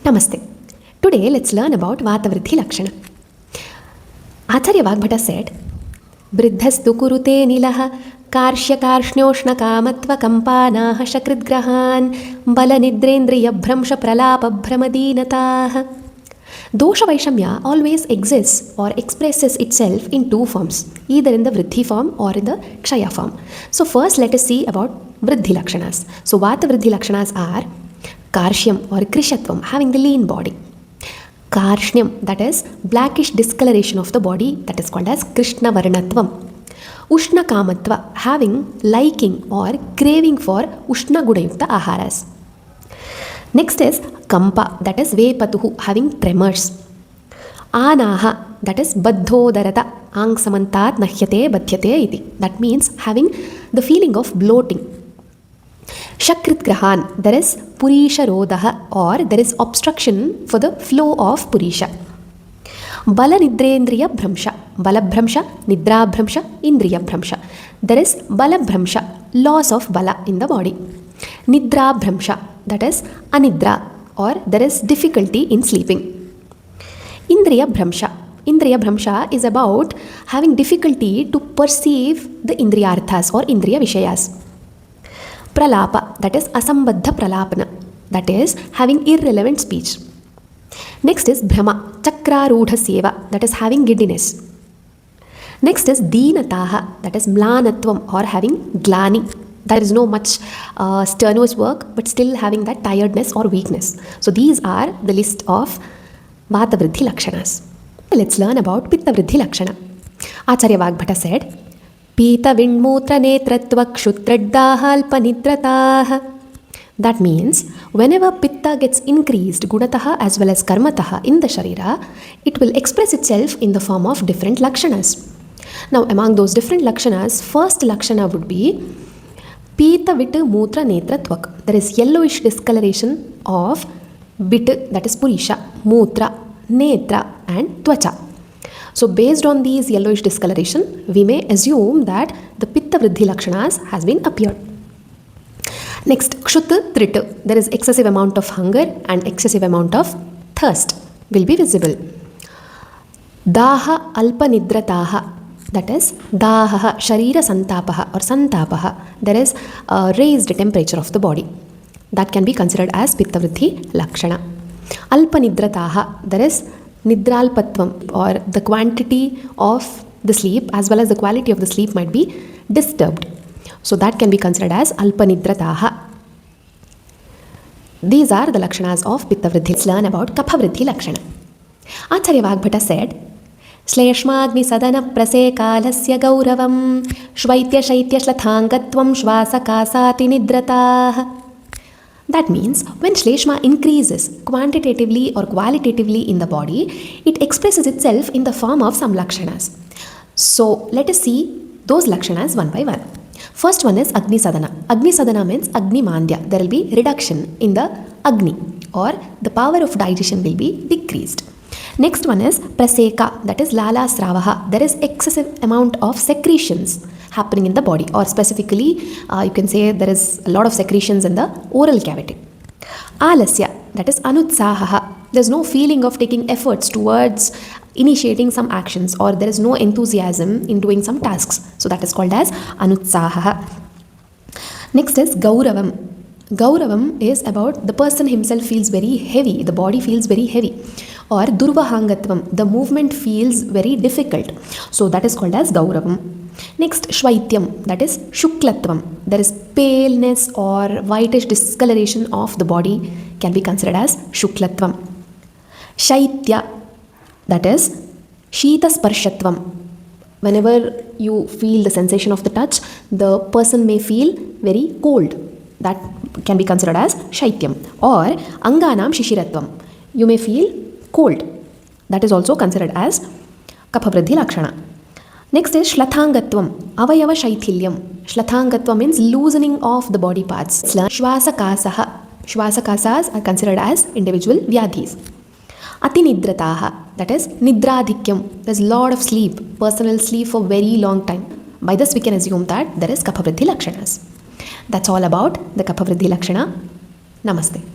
Namaste. Today let's learn about Vaata Vriddhi Lakshana. Acharya Vagbhata said, Vriddhastu kurute nilaha karshya karshnoshna kamatva kampanaha shakridgrahan balanidrendriya bhramsha pralapa bhramadinataha. Dosha Vaishamya always exists or expresses itself in two forms, either in the Vriddhi form or in the Kashaya form. So first let us see about Vriddhi Lakshanas. So Vaata Vriddhi Lakshanas are Karshyam or Krishatvam, having the lean body. Karshnyam, that is blackish discoloration of the body, that is called as Krishna Varnatvam. Uṣṇa Kamatva, having liking or craving for uṣṇa gunayukta aharas. Next is Kapha, that is Vepatuhu, having tremors. Anaha, that is Baddhodarata, Ang Samantat Nahyate Badhyate iti. That means having the feeling of bloating. Shakritgrahan, there is Purisha Rodaha, or there is obstruction for the flow of Purisha. Bala Nidrendriya Bhramsha, Bala Bhramsha, Nidra Bhramsha, Indriya Bhramsha. There is Bala Bhramsha, loss of Bala in the body. Nidra Bhramsha, that is Anidra, or there is difficulty in sleeping. Indriya Bhramsha. Indriya Bhramsha is about having difficulty to perceive the Indriyarthas or Indriya Vishayas. Pralapa, that is Asambadha Pralapana, that is having irrelevant speech. Next is Bhrama, Chakra Rudha Seva, that is having giddiness. Next is Deenataha, that is Mlanatvam or having glani. There is no much strenuous work, but still having that tiredness or weakness. So these are the list of Vaata Vriddhi Lakshanas. Let's learn about Pitta Vriddhi Lakshana. Acharya Vagbhata said, Pitta Vindmutra Netratva Kshutraddha Alpanidrataha. That means, whenever Pitta gets increased Gunataha as well as Karmataha in the Sharira, it will express itself in the form of different Lakshanas. Now, among those different Lakshanas, first Lakshana would be Pitta Vitu Mutra Netratvak. There is yellowish discoloration of Vitu, that is Purisha, Mutra, Netra and Tvacha. So based on these yellowish discoloration, we may assume that the Pitta Vriddhi Lakshanas has been appeared. Next, Kshut Tritu, there is excessive amount of hunger and excessive amount of thirst will be visible. Daha Alpanidrataha, that is Daha Sharira Santapaha or Santapaha, there is a raised temperature of the body. That can be considered as Pitta Vriddhi Lakshana. Alpanidrataha, there is Nidralpatvam, or the quantity of the sleep as well as the quality of the sleep might be disturbed. So that can be considered as Alpanidrataha. These are the Lakshanas of Pitta Vriddhi. Let's learn about Kapha Vriddhi Lakshana. Acharya Vagbhata said, Shleshmagni sadana prasekalasya gauravam shvaitya shaitya shlathangatvam shvasakasati nidrataha. That means, when Shleshma increases quantitatively or qualitatively in the body, it expresses itself in the form of some Lakshanas. So, let us see those Lakshanas one by one. First one is Agni Sadhana. Agni Sadhana means Agni Mandya. There will be reduction in the Agni, or the power of digestion will be decreased. Next one is Praseka, that is Lala Sravaha. There is excessive amount of secretions happening in the body, or specifically you can say there is a lot of secretions in the oral cavity. Alasya, that is Anutsahaha. There is no feeling of taking efforts towards initiating some actions, or there is no enthusiasm in doing some tasks. So that is called as Anutsahaha. Next is Gauravam. Gauravam is about the person himself feels very heavy, the body feels very heavy. Or Durvahangatvam, the movement feels very difficult. So that is called as Gauravam. Next, Shvaityam, that is Shuklatvam. There is paleness or whitish discoloration of the body, can be considered as Shuklatvam. Shaitya, that is Sheeta Sparshatvam. Whenever you feel the sensation of the touch, the person may feel very cold. That can be considered as Shaityam. Or Anganam Shishiratvam. You may feel cold. That is also considered as Kapha Vriddhi Lakshana. Next is Shlathangatvam, Avayava Shaithilyam. Shlathangatvam means loosening of the body parts. Shvasakasaha. Shvasakasas are considered as individual vyadhis. Atinidrataha, that is Nidradhikyam. There is a lot of sleep. Person will sleep for very long time. By this we can assume that there is Kapha Vriddhi Lakshanas. That's all about the Kapha Vriddhi Lakshana. Namaste.